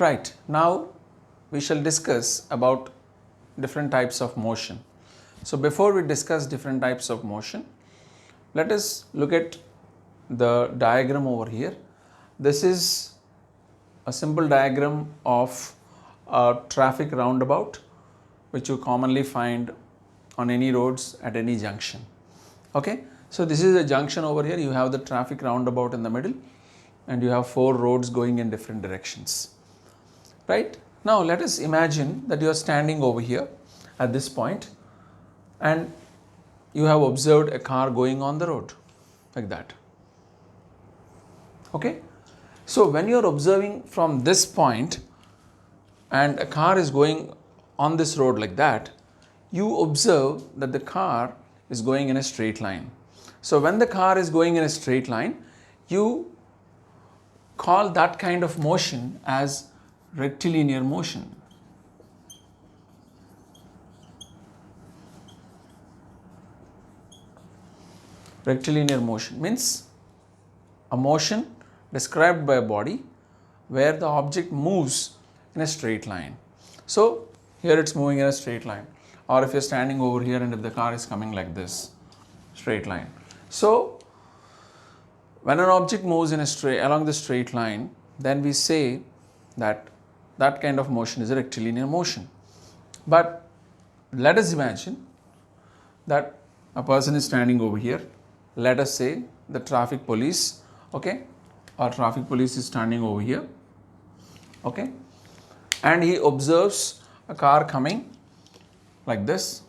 Right, now we shall discuss about different types of motion. So before we discuss different types of motion, let us look at the diagram over here. This is a simple diagram of a traffic roundabout which you commonly find on any roads at any junction. Okay, so this is a junction over here. You have the traffic roundabout in the middle and you have 4 roads going in different directions. Right, now let us imagine that you are standing over here at this point and you have observed a car going on the road like that. Okay, so when you are observing from this point and a car is going on this road like that, you observe that the car is going in a straight line. So when the car is going in a straight line, you call that kind of motion as rectilinear motion. Rectilinear motion means a motion described by a body where the object moves in a straight line. So here it's moving in a straight line, or if you're standing over here and if the car is coming like this, straight line. So when an object moves in a along the straight line, then we say that that kind of motion is a rectilinear motion. But let us imagine that a person is standing over here. Let us say the traffic police, okay, or traffic police is standing over here, okay, and he observes a car coming like this,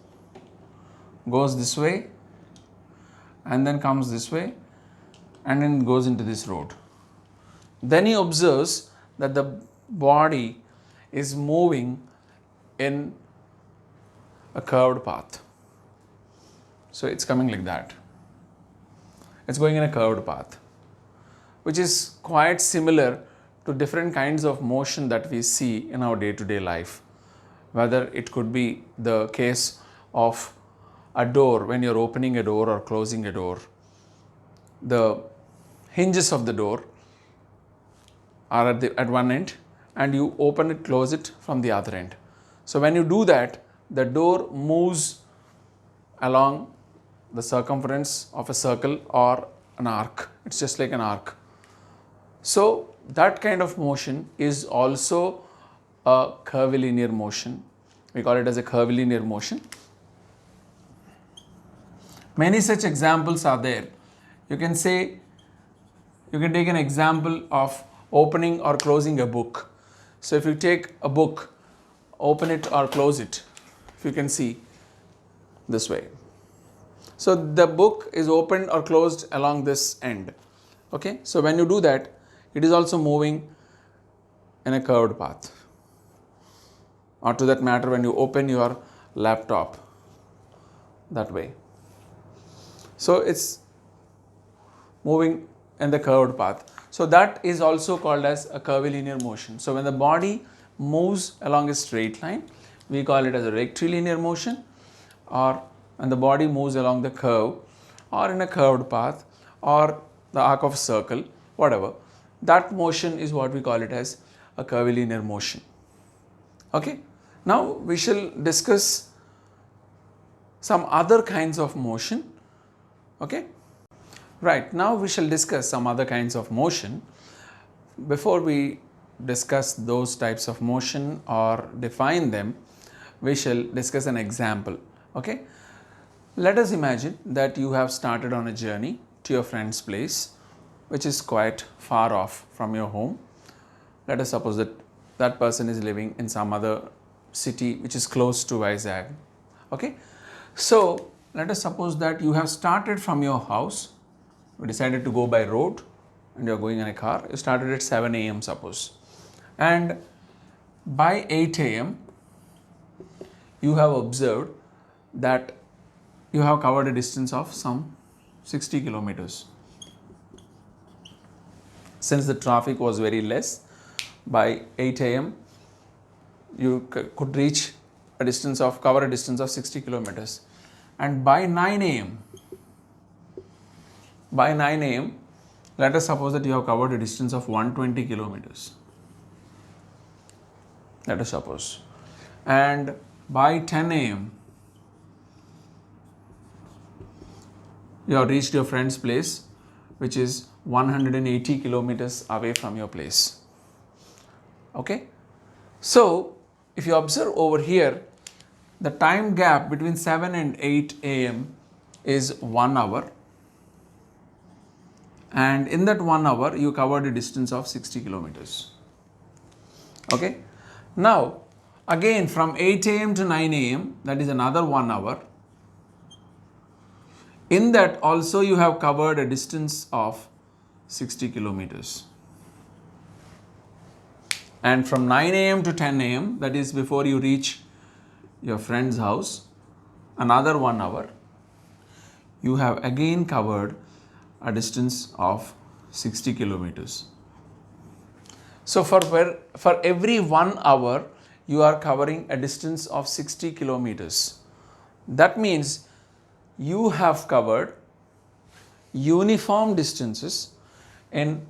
goes this way and then comes this way and then goes into this road. Then he observes that the body is moving in a curved path. So it's coming like that. It's going in a curved path, which is quite similar to different kinds of motion that we see in our day-to-day life. Whether it could be the case of a door, when you're opening a door or closing a door, the hinges of the door are at one end and you open it, close it from the other end. So when you do that, the door moves along the circumference of a circle or an arc. It's just like an arc. So that kind of motion is also a curvilinear motion. We call it as a curvilinear motion. Many such examples are there. You can say, you can take an example of opening or closing a book. So if you take a book, open it or close it, if you can see this way. So the book is opened or closed along this end. Okay, so when you do that, it is also moving in a curved path. Or to that matter, when you open your laptop that way. So it's moving in the curved path. So that is also called as a curvilinear motion. So when the body moves along a straight line, we call it as a rectilinear motion, or when the body moves along the curve or in a curved path or the arc of a circle, whatever, that motion is what we call it as a curvilinear motion. Okay, now we shall discuss some other kinds of motion. Okay, right, now we shall discuss some other kinds of motion. Before we discuss those types of motion or define them, we shall discuss an example. Okay, let us imagine that you have started on a journey to your friend's place, which is quite far off from your home. Let us suppose that that person is living in some other city which is close to Vizag. Okay, so let us suppose that you have started from your house. You decided to go by road and you are going in a car. You started at 7 a.m. suppose, and by 8 a.m. you have observed that you have covered a distance of some 60 kilometers. Since the traffic was very less, by 8 a.m. you could reach a distance of, cover a distance of 60 kilometers. And by 9 a.m., let us suppose that you have covered a distance of 120 kilometers. let us suppose. And by 10 a.m., you have reached your friend's place, which is 180 kilometers away from your place. Okay? So, if you observe over here, the time gap between 7 and 8 a.m. is 1 hour. And in that 1 hour, you covered a distance of 60 kilometers. Okay? Now, again from 8 a.m. to 9 a.m., that is another 1 hour. In that also you have covered a distance of 60 kilometers. And from 9 a.m. to 10 a.m., that is before you reach your friend's house, another 1 hour, you have again covered a distance of 60 kilometers. So for every 1 hour, you are covering a distance of 60 kilometers. That means you have covered uniform distances in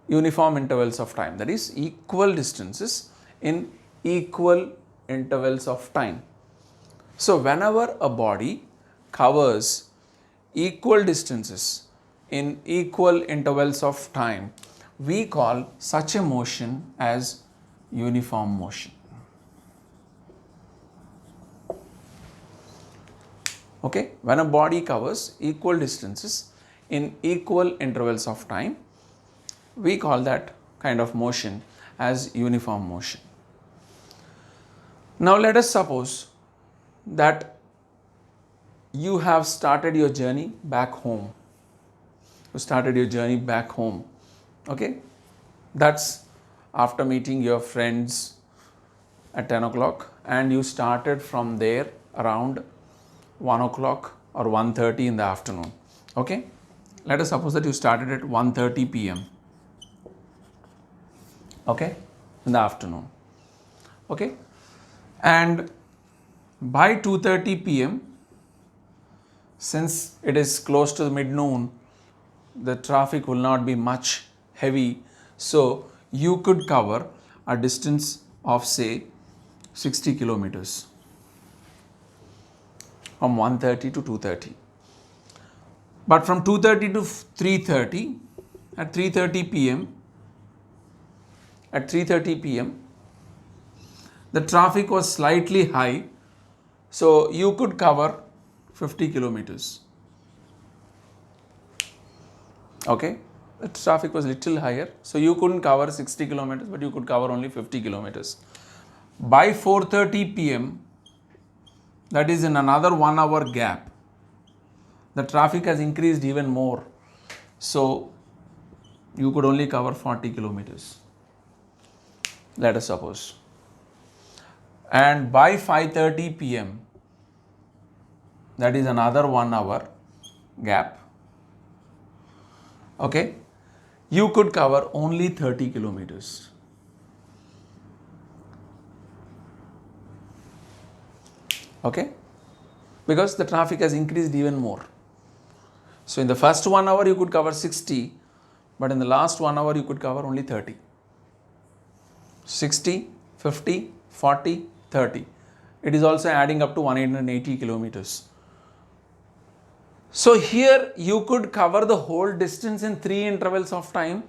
uniform intervals of time. That is equal distances in equal intervals of time. So whenever a body covers equal distances in equal intervals of time, we call such a motion as uniform motion. Okay, when a body covers equal distances in equal intervals of time, we call that kind of motion as uniform motion. Now let us suppose that you have started your journey back home. You started your journey back home. Okay, that's after meeting your friends at 10 o'clock, and you started from there around 1 o'clock or 1:30 in the afternoon. Okay, let us suppose that you started at 1:30 p.m. Okay, in the afternoon. Okay, and by 2:30 p.m., since it is close to the mid-noon, the traffic will not be much heavy, so you could cover a distance of say 60 kilometers from 1:30 to 2:30. But from 2:30 to 3:30, at 3:30 p.m., the traffic was slightly high, so you could cover 50 kilometers. Okay, the traffic was little higher, so you couldn't cover 60 kilometers, but you could cover only 50 kilometers. By 4:30 p.m., that is in another 1 hour gap, the traffic has increased even more, so you could only cover 40 kilometers, let us suppose. And by 5:30 p.m., that is another 1 hour gap, okay, you could cover only 30 kilometers. Okay, because the traffic has increased even more. So in the first 1 hour you could cover 60, but in the last 1 hour you could cover only 30. 60, 50, 40, 30. It is also adding up to 180 kilometers. So here you could cover the whole distance in 3 intervals of time,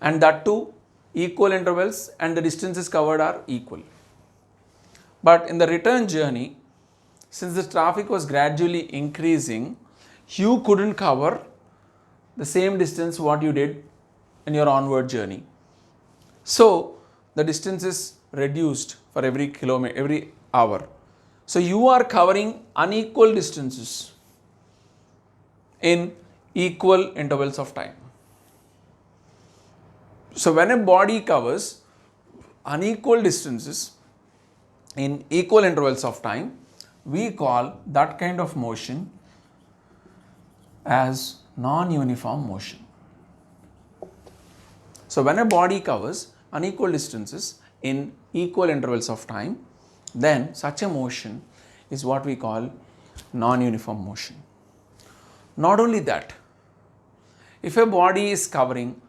and that too equal intervals, and the distances covered are equal. But in the return journey, since the traffic was gradually increasing, you couldn't cover the same distance what you did in your onward journey. So the distance is reduced for every kilometer, every hour. So you are covering unequal distances in equal intervals of time. So when a body covers unequal distances in equal intervals of time, we call that kind of motion as non-uniform motion. So when a body covers unequal distances in equal intervals of time, then such a motion is what we call non-uniform motion. Not only that, if a body is covering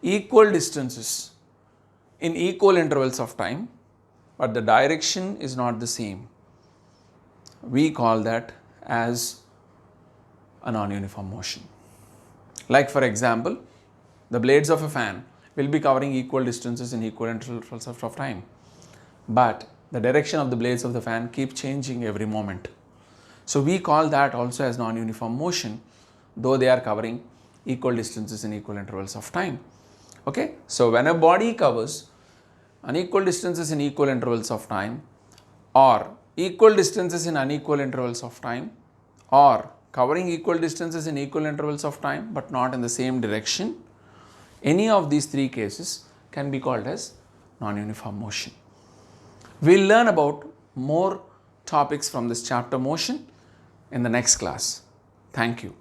equal distances in equal intervals of time, but the direction is not the same. We call that as a non-uniform motion. Like for example, the blades of a fan will be covering equal distances in equal intervals of time, but the direction of the blades of the fan keep changing every moment. So we call that also as non-uniform motion, though they are covering equal distances in equal intervals of time. Okay, so when a body covers unequal distances in equal intervals of time, or equal distances in unequal intervals of time, or covering equal distances in equal intervals of time but not in the same direction, any of these three cases can be called as non-uniform motion. We'll learn about more topics from this chapter motion in the next class. Thank you.